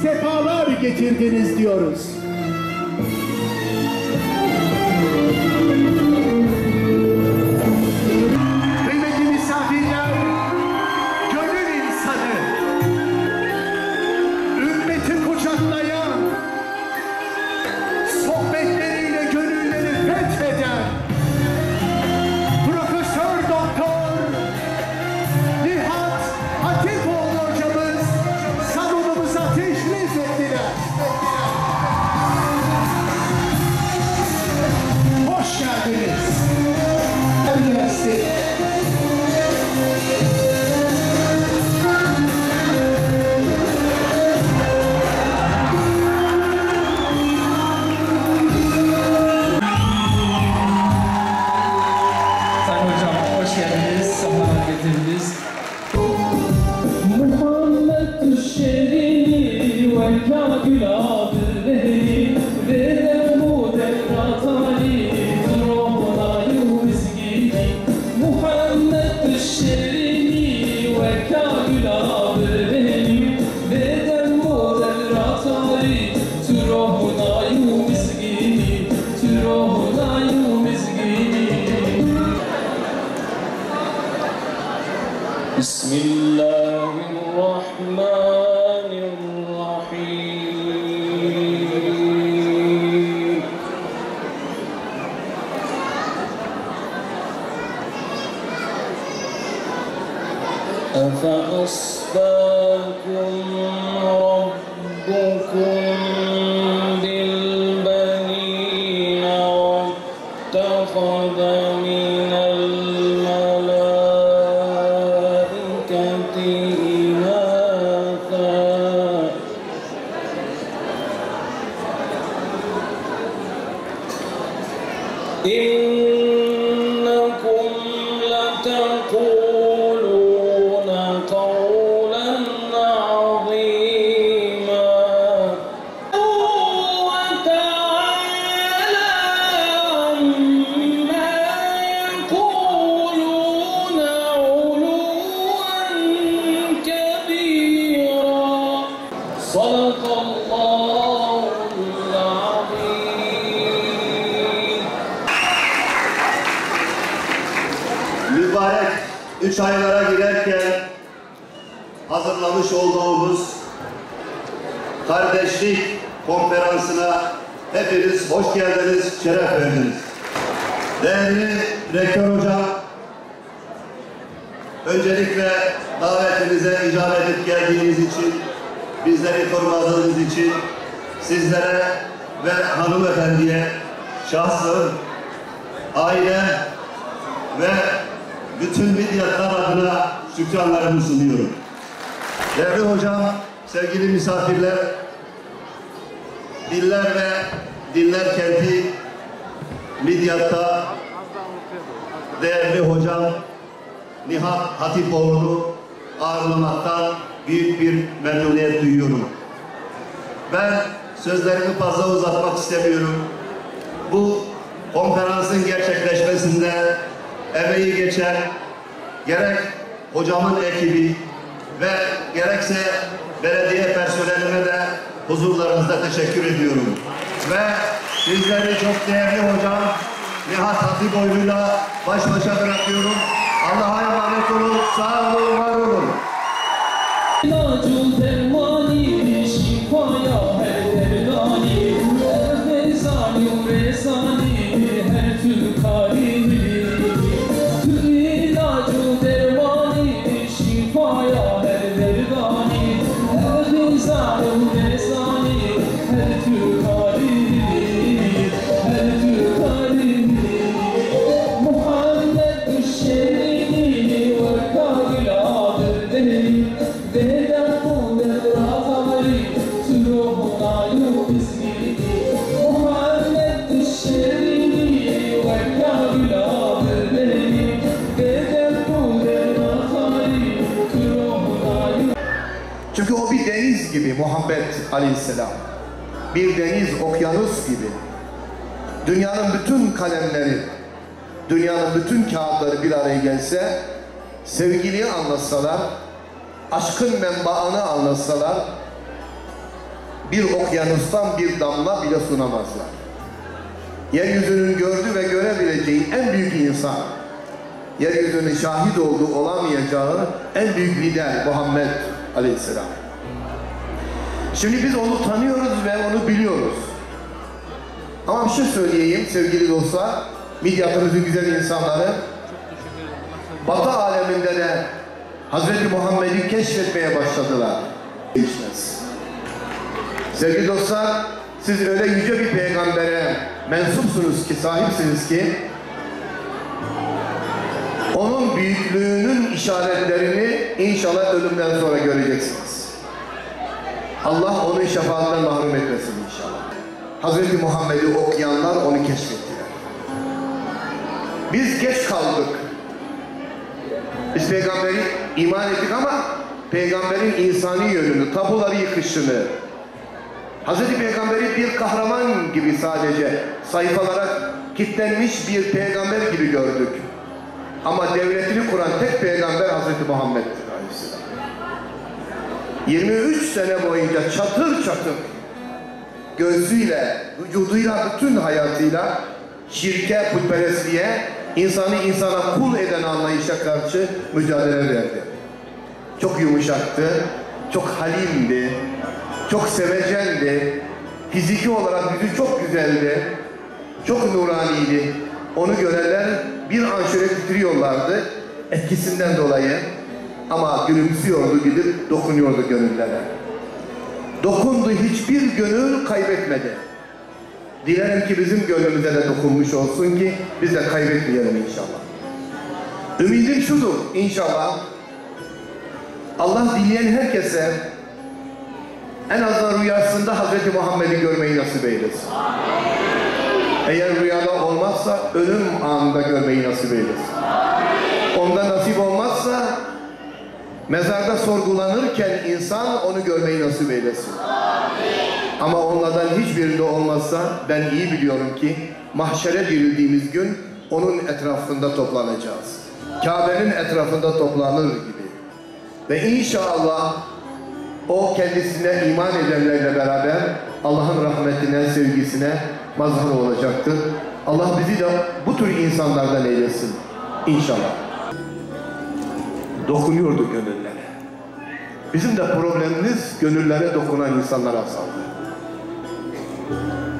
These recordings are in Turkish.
sefalar getirdiniz diyoruz. Kıymetli misafirler, gönül insanı, ümmeti kucaklayan, sohbetleriyle gönülleri fetheden Profesör Doktor Nihat Hatipoğlu hocamız salonumuza teşrif ettiler. Hoş geldiniz. Üniversite. Sayın hocam hoş geldiniz, sefalar getirdiniz. Muhammed düşerini ve kâgül abileri ve devmu devratali drohuna yuvizgini. Muhammed düşerini ve kâgül abileri ve devmu devratali drohuna yuvizgini. Drohuna yuvizgini. بسم الله الرحمن الرحيم أفأصفاكم ربكم بالبنين واتخذ من الملائكة إناثا إنكم لتقولون قولا عظيما وتعالى عما يقولون علوا كبيرا صدق الله العظيم. Mübarek 3 aylara girerken hazırlamış olduğumuz kardeşlik konferansına hepiniz hoş geldiniz, şeref verdiniz. Değerli Rektör Hocam, öncelikle davetimize icabet edip geldiğiniz için, bizleri korumadığınız için sizlere ve hanımefendiye şahsım, aile ve bütün midyatlar adına şükranlarımı sunuyorum. Değerli hocam, sevgili misafirler, Diller ve Dinler Kenti Midyat'ta değerli hocam Nihat Hatipoğlu'nu ağırlamaktan büyük bir memnuniyet duyuyorum. Ben sözlerimi fazla uzatmak istemiyorum. Bu konferansın gerçekleşmesinde emeği geçen gerek hocamın ekibi ve gerekse belediye personeline de huzurlarınızda teşekkür ediyorum. Ve sizleri çok değerli hocam Nihat Hatipoğlu'yla baş başa bırakıyorum. Allah'a emanet olun, sağ olun, var olun. Çünkü o bir deniz gibi Muhammed Aleyhisselam. Bir deniz, okyanus gibi. Dünyanın bütün kalemleri, dünyanın bütün kağıtları bir araya gelse, sevgiliyi anlatsalar, aşkın menbaını anlatsalar, bir okyanustan bir damla bile sunamazlar. Yeryüzünün gördüğü ve görebileceği en büyük insan, yeryüzünün şahit olduğu olamayacağı en büyük lider Muhammed Aleyhisselam. Şimdi biz onu tanıyoruz ve onu biliyoruz. Ama bir şey söyleyeyim sevgili dostlar, Midyat'ımızın güzel insanları, Batı aleminde de Hazreti Muhammed'i keşfetmeye başladılar. Değişmez. Sevgili dostlar, siz öyle yüce bir peygambere mensupsunuz ki, sahipsiniz ki, onun büyüklüğünün işaretlerini inşallah ölümden sonra göreceksiniz. Allah onun şefaatinden mahrum etmesin inşallah. Hazreti Muhammed'i okuyanlar onu keşfettiler. Biz geç kaldık. Biz peygamberi iman ettik ama peygamberin insani yönünü, tabuları yıkışını, Hazreti Peygamberi bir kahraman gibi sadece sayfalara kilitlenmiş bir peygamber gibi gördük. Ama devletini kuran tek peygamber Hazreti Muhammed'dir Aleyhisselam. 23 sene boyunca çatır çatır göğsüyle, vücuduyla, bütün hayatıyla şirke, putperestliğe, insanı insana kul eden anlayışa karşı mücadele verdi. Çok yumuşaktı, çok halimdi, çok sevecendi, fiziki olarak yüzü çok güzeldi, çok nuraniydi. Onu görenler bir an şöyle titriyorlardı etkisinden dolayı, ama gülümsüyordu, gidip dokunuyordu gönüllere. Dokundu, hiçbir gönül kaybetmedi. Dilerim ki bizim gönlümüze de dokunmuş olsun ki biz de kaybetmeyelim inşallah. Ümidim şudur inşallah, Allah dileyen herkese en azından rüyasında Hazreti Muhammed'i görmeyi nasip eylesin. Eğer rüyada olmazsa ölüm anında görmeyi nasip eylesin. Onda nasip olmazsa mezarda sorgulanırken insan onu görmeyi nasip eylesin. Ama onlardan hiçbirinde olmazsa ben iyi biliyorum ki mahşere dirildiğimiz gün onun etrafında toplanacağız. Kabe'nin etrafında toplanır gibi. Ve inşallah o kendisine iman edenlerle beraber Allah'ın rahmetine, sevgisine mazhar olacaktır. Allah bizi de bu tür insanlardan eylesin. İnşallah. Dokunuyordu gönüllere. Bizim de problemimiz gönüllere dokunan insanlar azaldı.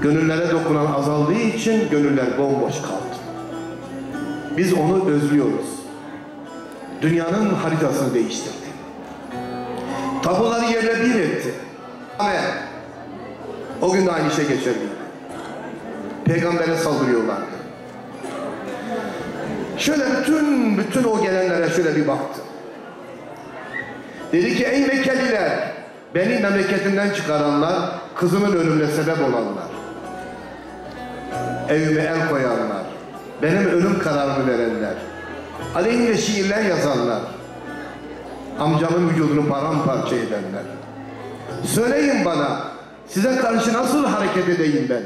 Gönüllere dokunan azaldığı için gönüller bomboş kaldı. Biz onu özlüyoruz. Dünyanın haritasını değiştirdi. Tabuları yerle bir etti. Amen. O gün de aynı şey geçerliydi. Peygambere saldırıyorlardı. Şöyle bütün o gelenlere şöyle bir baktı. Dedi ki ey Mekkeliler, beni memleketimden çıkaranlar, kızımın ölümüne sebep olanlar, evime el koyanlar, benim ölüm kararımı verenler, aleyhine şiirler yazanlar, amcamın vücudunu paramparça edenler. Söyleyin bana, size karşı nasıl hareket edeyim ben?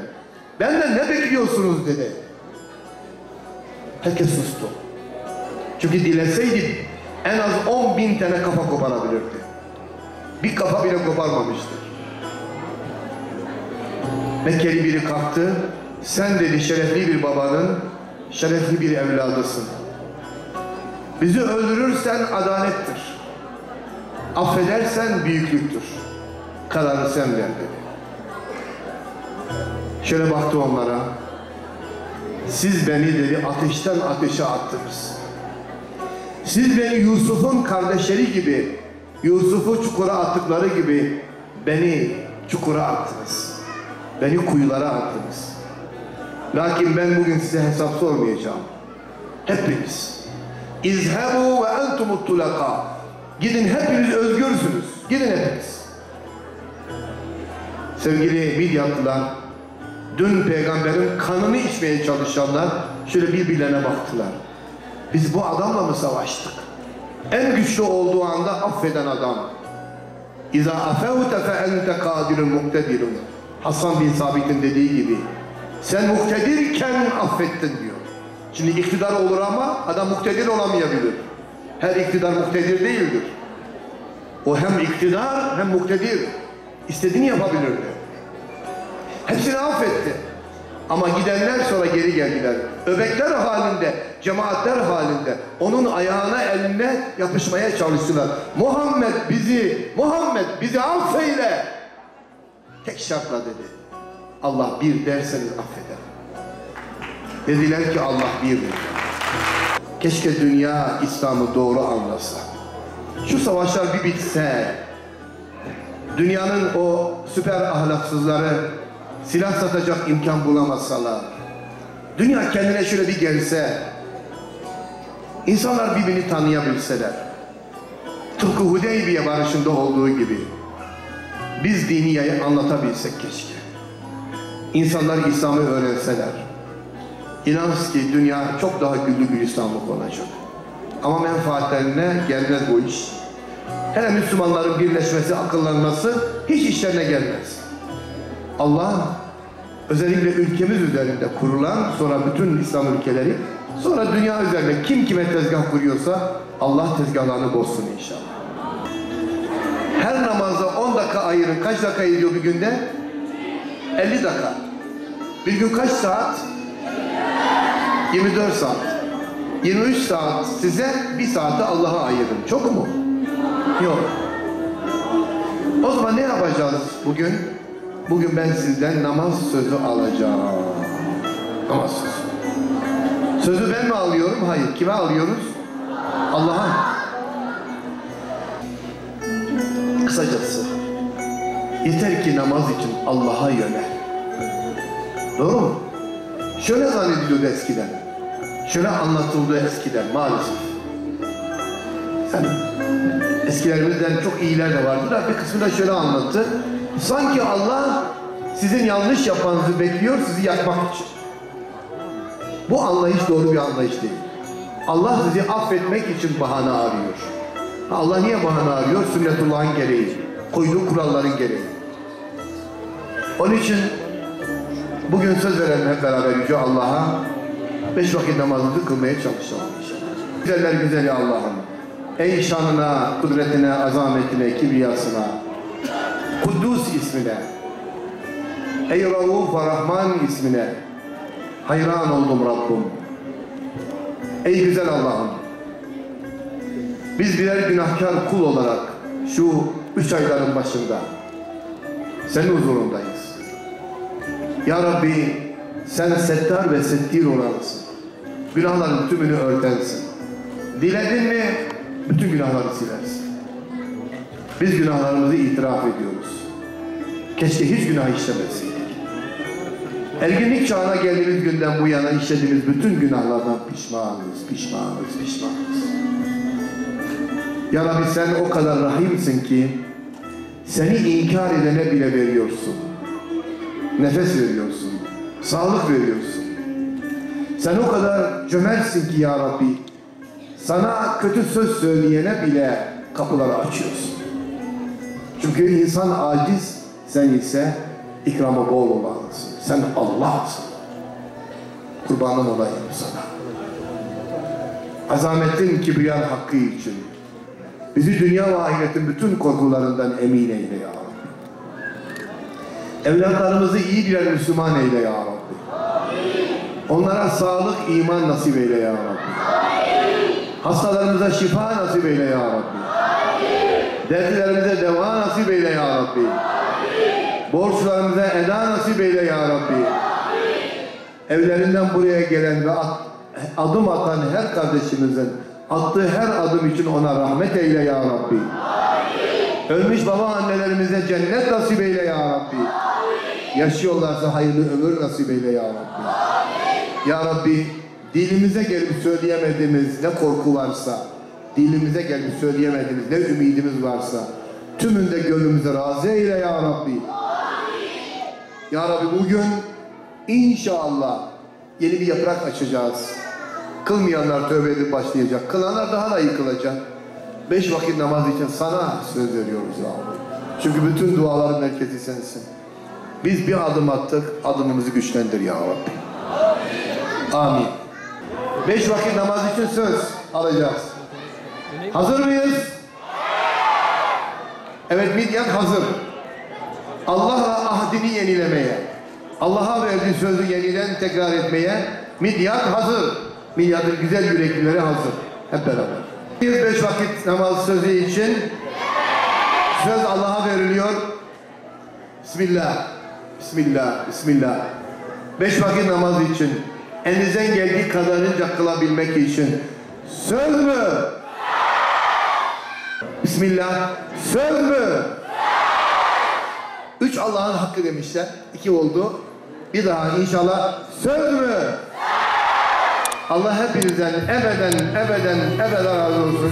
Benden ne bekliyorsunuz dedi. Herkes sustu. Çünkü dileseydi en az 10.000 tane kafa koparabilirdi. Bir kafa bile koparmamıştır. Mekkeli biri kalktı. Sen dedi şerefli bir babanın şerefli bir evladısın. Bizi öldürürsen adalettir. Affedersen büyüklüktür. Kararı sen ver dedi. Şöyle baktı onlara. Siz beni dedi ateşten ateşe attınız. Siz beni Yusuf'un kardeşleri gibi, Yusuf'u çukura attıkları gibi beni çukura attınız. Beni kuyulara attınız. Lakin ben bugün size hesap sormayacağım. Hepiniz. İzhebu ve entumut tulaka. Gidin hepiniz özgürsünüz. Gidin hepiniz. Sevgili Midyatlılar, dün peygamberin kanını içmeye çalışanlar şöyle birbirlerine baktılar. Biz bu adamla mı savaştık? En güçlü olduğu anda affeden adam. İza afevte fe ente kadirun muktedirun. Hasan bin Sabit'in dediği gibi sen muktedirken affettin diyor. Şimdi iktidar olur ama adam muktedir olamayabilir. Her iktidar muktedir değildir. O hem iktidar hem muktedir. İstediğini yapabilirdi. Hepsini affetti. Ama gidenler sonra geri geldiler. Öbekler halinde, cemaatler halinde onun ayağına, eline yapışmaya çalıştılar. Muhammed bizi affeyle. Tek şartla dedi. Allah bir derseniz affeder. Dediler ki Allah birdir. Keşke dünya İslam'ı doğru anlasa. Şu savaşlar bir bitse, dünyanın o süper ahlaksızları silah satacak imkan bulamasalar, dünya kendine şöyle bir gelse, insanlar birbirini tanıyabilseler, tıpkı Hudeybiye barışında olduğu gibi biz dini anlatabilsek keşke. İnsanlar İslam'ı öğrenseler, İnanız ki dünya çok daha güllü gülistanlık olacak. Ama menfaatlerine gelmez bu iş. Hele Müslümanların birleşmesi, akıllanması hiç işlerine gelmez. Allah özellikle ülkemiz üzerinde kurulan, sonra bütün İslam ülkeleri, sonra dünya üzerinde kim kime tezgah kuruyorsa Allah tezgahlarını bozsun inşallah. Her namaza 10 dakika ayırın. Kaç dakika ediyor bir günde? 50 dakika. Bir gün kaç saat? 24 saat. 23 saat size, bir saati Allah'a ayırın. Çok mu? Yok. O zaman ne yapacağız bugün? Bugün ben sizden namaz sözü alacağım. Namaz sözü. Sözü ben mi alıyorum? Hayır. Kime alıyoruz? Allah'a. Kısacası yeter ki namaz için Allah'a yönel. Doğru mu? Şöyle zannediliyordu eskiden. Şöyle anlatıldı eskiden maalesef. Yani eskilerimizden çok iyiler de vardı da bir kısmı da şöyle anlattı. Sanki Allah sizin yanlış yapmanızı bekliyor, sizi yakmak için. Bu anlayış doğru bir anlayış değil. Allah sizi affetmek için bahane arıyor. Allah niye bahane arıyor? Sünnetullah'ın gereği. Koyduğu kuralların gereği. Onun için bugün söz verelim hep beraber Yüce Allah'a 5 vakit namazımızı kılmaya çalışalım inşallah. Güzeller güzeli Allah'ım. Ey şanına, kudretine, azametine, kibriyasına, Kuddus ismine, ey Rauf ve Rahman ismine hayran oldum Rabbim. Ey güzel Allah'ım, biz birer günahkar kul olarak şu 3 ayların başında senin huzurundayız. Ya Rabbi, sen settar ve settir olansın. Günahların tümünü örtensin. Diledin mi bütün günahları silersin. Biz günahlarımızı itiraf ediyoruz. Keşke hiç günah işlemeseydik. Ergenlik çağına geldiğimiz günden bu yana işlediğimiz bütün günahlardan pişmanız. Ya Rabbi, sen o kadar rahimsin ki seni inkar edene bile veriyorsun. Nefes veriyorsun. Sağlık veriyorsun. Sen o kadar cömertsin ki ya Rabbi, sana kötü söz söyleyene bile kapıları açıyorsun. Çünkü insan aciz, sen ise ikramı bol olanısın. Sen Allah'sın. Kurbanım olayım sana. Azametin, kibriyan hakkı için bizi dünya ve ahiretin bütün korkularından emin eyle ya Rabbi. Evlatlarımızı iyi birer Müslüman eyle ya Rabbi. Onlara sağlık, iman nasip eyle ya Rabbi. Hastalarımıza şifa nasip eyle ya Rabbi. Dertlerimize deva nasip eyle ya Rabbi. Borçlarımıza eda nasip eyle ya Rabbi. Evlerinden buraya gelen ve adım atan her kardeşimizin attığı her adım için ona rahmet eyle ya Rabbi. Ölmüş baba annelerimize cennet nasip eyle ya Rabbi. Yaşıyorlarsa hayırlı ömür nasip eyle ya Rabbi. Ya Rabbi, dilimize gelip söyleyemediğimiz ne korku varsa, dilimize gelip söyleyemediğimiz ne ümidimiz varsa tümünde gönlümüze razı eyle ya Rabbi. Ya Rabbi, bugün inşallah yeni bir yaprak açacağız. Kılmayanlar tövbe edip başlayacak. Kılanlar daha da yıkılacak. 5 vakit namaz için sana söz veriyoruz ya Rabbi. Çünkü bütün duaların merkezi sensin. Biz bir adım attık, adımımızı güçlendir ya Rabbi. Amin. 5 vakit namaz için söz alacağız. Hazır mıyız? Evet, Midyat hazır. Allah'la ahdini yenilemeye, Allah'a verdiği sözü yeniden tekrar etmeye Midyat hazır. Midyat'ın güzel yüreklileri hazır. Hep beraber. Bir 5 vakit namaz sözü için söz Allah'a veriliyor. Bismillah, Bismillah, Bismillah. 5 vakit namaz için, elinizden geldiği kadarınca kılabilmek için. Söz mü? Bismillah. Söz mü? 3 Allah'ın hakkı demişler. 2 oldu. Bir daha inşallah. Söz mü? Allah hepinizden ebeden razı olsun.